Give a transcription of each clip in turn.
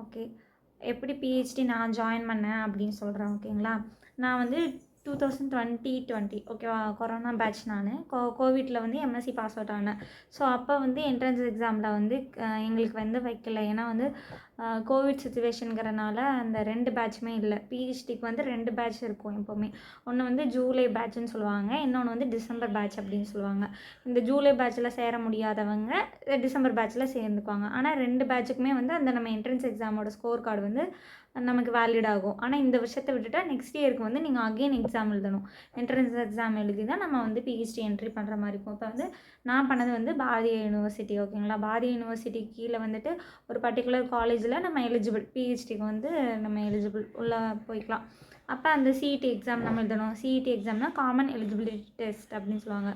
Okay. எப்படி PhD நான் join பண்ணேன் அப்படின்னு சொல்கிறேன். ஓகேங்களா? நான் வந்து 2020 ஓகேவா? கொரோனா பேட்ச் நானு. கோவிட்ல வந்து எம்எஸ்சி பாஸ் அவுட் ஆனேன். ஸோ அப்போ வந்து என்ட்ரன்ஸ் எக்ஸாமில் வந்து எங்களுக்கு வந்து வைக்கல. ஏன்னா வந்து கோவிட் சிச்சுவேஷனுங்கிறனால அந்த 2 பேட்சுமே இல்லை. பிஹெச்டிக்கு வந்து 2 பேட்ச் இருக்கும் எப்போவுமே. ஒன்று வந்து ஜூலை பேட்ச்னு சொல்லுவாங்க. இன்னொன்று வந்து டிசம்பர் பேட்ச் அப்படின்னு சொல்லுவாங்க. இந்த ஜூலை பேட்சில் சேர முடியாதவங்க டிசம்பர் பேட்சில் சேர்ந்துக்குவாங்க. ஆனால் 2 பேட்சுக்குமே வந்து அந்த நம்ம என்ட்ரன்ஸ் எக்ஸாமோட ஸ்கோர் கார்டு வந்து நமக்கு வேலிட் ஆகும். ஆனால் இந்த வருஷத்தை விட்டுட்டா நெக்ஸ்ட் இயருக்கு வந்து நீங்கள் அகெயின் எக்ஸாம் எழுதணும். என்ட்ரன்ஸ் எக்ஸாம் எழுதி தான் நம்ம வந்து பிஹெச்டி என்ட்ரி பண்ணுற மாதிரி இருக்கும். இப்போ வந்து நான் பண்ணது வந்து பாரதிய யூனிவர்சிட்டி. ஓகேங்களா? பாரதிய யூனிவர்சிட்டி கீழே வந்துட்டு ஒரு பர்டிகுலர் காலேஜில் நம்ம எலிஜிபிள் பிஹெச்டிக்கு வந்து நம்ம எலிஜிபிள் உள்ளே போய்க்கலாம். அப்போ அந்த சிஇடி எக்ஸாம் நம்ம எழுதணும். சிஇடி எக்ஸாம்னா காமன் எலிஜிபிலிட்டி டெஸ்ட் அப்படின்னு சொல்லுவாங்க.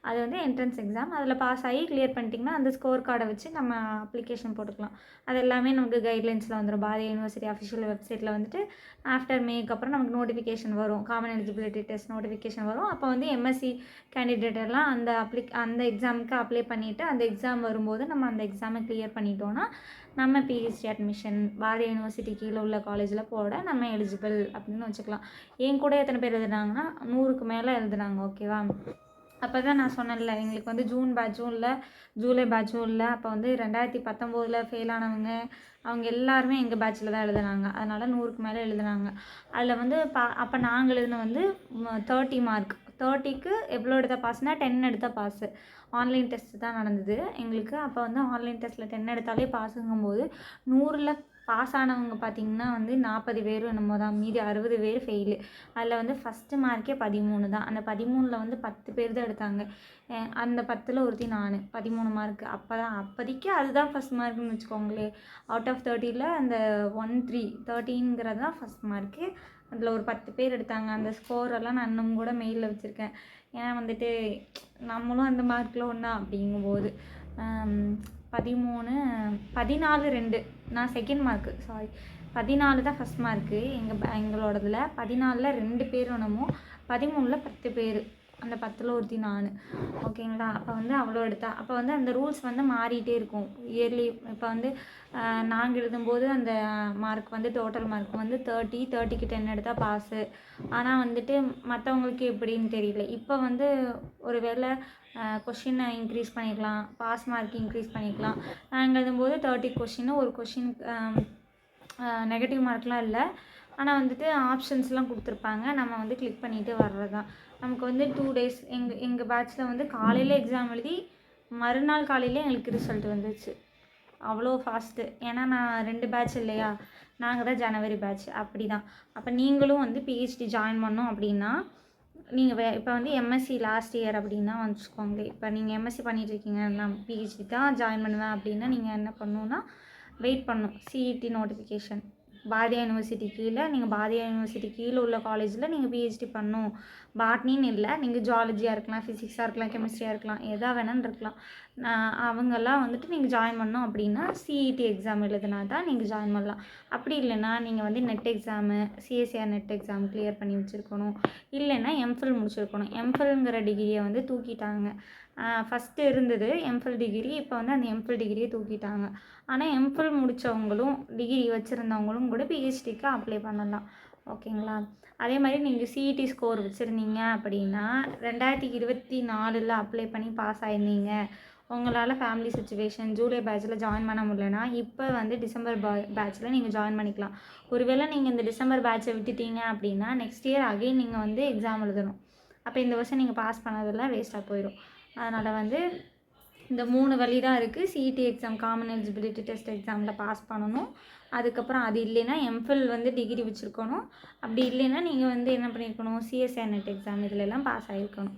அது வந்து என்ட்ரன்ஸ் எக்ஸாம். அதில் பாஸ் ஆகி கிளியர் பண்ணிட்டிங்கன்னா அந்த ஸ்கோர் கார்டை வச்சு நம்ம அப்ளிகேஷன் போட்டுக்கலாம். அது எல்லாமே நமக்கு கைட்லைன்ஸில் வந்துடும். பாரதிய யூனிவர்சிட்டி அஃபிஷியல் வெப்சைட்டில் வந்துட்டு ஆஃப்டர் மேக்கு அப்புறம் நமக்கு நோட்டிஃபிகேஷன் வரும். காமன் எலிஜிபிலிட்டி டெஸ்ட் நோட்டிஃபிகேஷன் வரும். அப்போ வந்து எம்எஸ்சி கேண்டிடேட் எல்லாம் அந்த எக்ஸாமுக்கு அப்ளை பண்ணிவிட்டு அந்த எக்ஸாம் வரும்போது நம்ம அந்த எக்ஸாமை கிளியர் பண்ணிட்டோன்னா நம்ம பிஹெச்டி அட்மிஷன் பாரதிய யூனிவர்சிட்டி கீழே உள்ள காலேஜில் போட நம்ம எலிஜிபிள் அப்படின்னு வச்சுக்கலாம். என் கூட எத்தனை பேர் எழுதுனாங்கன்னா 100க்கு மேலே எழுதுனாங்க. ஓகேவா? அப்போ தான் நான் சொன்னேன்ல, எங்களுக்கு வந்து ஜூன் பேட்சும் இல்லை, ஜூலை பேட்சும் இல்லை. அப்போ வந்து 2019 ஃபெயில் ஆனவங்க அவங்க எல்லாருமே எங்கள் பேட்சில் தான் எழுதுனாங்க. அதனால் 100க்கு மேலே எழுதுனாங்க. அதில் வந்து அப்போ நாங்கள் எழுதின வந்து 30 மார்க். 30க்கு எவ்வளோ எடுத்தால் பாஸ்னா 10 எடுத்தால் பாஸு. ஆன்லைன் டெஸ்ட்டு தான் நடந்தது எங்களுக்கு. அப்போ வந்து ஆன்லைன் டெஸ்ட்டில் 10 எடுத்தாலே பாஸுங்கும்போது 100ல் பாஸ் ஆனவங்க பார்த்திங்கன்னா வந்து 40 பேரும் என்னமோ தான். மீதி 60 பேர் ஃபெயிலு. அதில் வந்து ஃபஸ்ட்டு மார்க்கே 13 தான். அந்த 13ல் வந்து 10 பேர் தான் எடுத்தாங்க. அந்த 10ல் ஒருத்தி நான். 13 மார்க். அப்போதைக்கு அதுதான் ஃபஸ்ட் மார்க்குன்னு வச்சுக்கோங்களேன். அவுட் ஆஃப் 30ல் அந்த 13ங்கிறது தான் ஃபஸ்ட் மார்க்கு. அதில் ஒரு 10 பேர் எடுத்தாங்க. அந்த ஸ்கோரெல்லாம் நான் இன்னும் கூட மெயிலில் வச்சுருக்கேன். ஏன்னா வந்துட்டு நம்மளும் அந்த மார்க்கில் ஒன்றா அப்படிங்கும்போது 14-2 நான் செகண்ட் மார்க்கு. 14 தான் ஃபஸ்ட் மார்க்கு எங்களோடதில். 14ல் 2 பேர் என்னமோ, 13ல் 10 பேர். அந்த 10ல் ஒருத்தி நான். ஓகேங்களா? அப்போ வந்து அவ்வளோ எடுத்தா. அப்போ வந்து அந்த ரூல்ஸ் வந்து மாறிட்டே இருக்கும் இயர்லி. இப்போ வந்து நாங்கள் எழுதும்போது அந்த மார்க் வந்து டோட்டல் மார்க் வந்து 30க்கு 10 எடுத்தால் பாஸு. ஆனால் வந்துட்டு மற்றவங்களுக்கு எப்படின்னு தெரியல. இப்போ வந்து ஒரு வேளை கொஷினை இன்க்ரீஸ் பண்ணிக்கலாம், பாஸ் மார்க் இன்க்ரீஸ் பண்ணிக்கலாம். நாங்கள் எழுதும்போது 30 கொஷின், ஒரு கொஷின் நெகட்டிவ் மார்க்லாம் இல்லை. ஆனால் வந்துட்டு ஆப்ஷன்ஸ்லாம் கொடுத்துருப்பாங்க. நம்ம வந்து கிளிக் பண்ணிவிட்டு வர்றது தான். நமக்கு வந்து 2 டேஸ் எங்கள் பேட்சில் வந்து காலையில் எக்ஸாம் எழுதி மறுநாள் காலையிலே எங்களுக்கு ரிசல்ட் வந்துச்சு. அவ்வளோ ஃபாஸ்ட்டு. ஏன்னா நான் 2 பேட்ச் இல்லையா, நாங்கள் தான் ஜனவரி பேட்ச். அப்படி தான். அப்போ நீங்களும் வந்து பிஹெச்டி ஜாயின் பண்ணோம் அப்படின்னா நீங்கள் இப்போ வந்து எம்எஸ்சி லாஸ்ட் இயர் அப்படின்னா வச்சுக்கோங்க. இப்போ நீங்கள் எம்எஸ்சி பண்ணிகிட்ருக்கீங்க, நான் பிஹெச்டி தான் ஜாயின் பண்ணுவேன் அப்படின்னா நீங்கள் என்ன பண்ணணுன்னா வெயிட் பண்ணணும். சிஇடி நோட்டிஃபிகேஷன் பாரதியா யூனிவர்சிட்டி கீழே, நீங்கள் பாரதியா யூனிவர்சிட்டி கீழே உள்ள காலேஜில் நீங்கள் பிஹெச்டி பண்ணணும். பாட்னின்னு இல்லை, நீங்கள் ஜுவாலஜியாக இருக்கலாம், ஃபிசிக்ஸாக இருக்கலாம், கெமிஸ்ட்ரியாக இருக்கலாம், எதா வேணான்னு இருக்கலாம். அவங்கெல்லாம் வந்துட்டு நீங்கள் ஜாயின் பண்ணோம் அப்படின்னா சிஇடி எக்ஸாம் எழுதுனா தான் நீங்கள் ஜாயின் பண்ணலாம். அப்படி இல்லைன்னா நீங்கள் வந்து net exam, CSCR net exam clear பண்ணி வச்சுருக்கணும். இல்லைன்னா எம்ஃபில் முடிச்சிருக்கணும். எம்ஃபில்ங்கிற டிகிரியை வந்து தூக்கிட்டாங்க. ஃபஸ்ட்டு இருந்தது எம்ஃபில் டிகிரி. இப்போ வந்து அந்த எம்ஃபில் டிகிரியை தூக்கிட்டாங்க. ஆனால் எம்ஃபில் முடித்தவங்களும் டிகிரி வச்சுருந்தவங்களும் கூட பிஹெச்டிக்கு அப்ளை பண்ணலாம். ஓகேங்களா? அதே மாதிரி நீங்கள் சிஇடி ஸ்கோர் வச்சுருந்தீங்க அப்படின்னா 2024ல் அப்ளை பண்ணி பாஸ் ஆகிருந்தீங்க, உங்களால் ஃபேமிலி சுச்சுவேஷன் ஜூலை பேட்சில் ஜாயின் பண்ண முடியலன்னா இப்போ வந்து டிசம்பர் பேட்சில் நீங்கள் ஜாயின் பண்ணிக்கலாம். ஒருவேளை நீங்கள் இந்த டிசம்பர் பேட்சை விட்டுட்டீங்க அப்படின்னா நெக்ஸ்ட் இயர் அகைன் நீங்கள் வந்து எக்ஸாம் எழுதணும். அப்போ இந்த வருஷம் நீங்கள் பாஸ் பண்ணதெல்லாம் வேஸ்ட்டாக போயிடும். அதனால் வந்து இந்த 3 வழி தான் இருக்குது. CET exam common eligibility test எக்ஸாமில் பாஸ் பண்ணணும். அதுக்கப்புறம் அது இல்லைன்னா எம்ஃபில் வந்து டிகிரி வச்சுருக்கணும். அப்படி இல்லைன்னா நீங்கள் வந்து என்ன பண்ணியிருக்கணும், சிஎஸ்சிஆர் நெட் எக்ஸாம் இதிலெல்லாம் பாஸ் ஆகிருக்கணும்.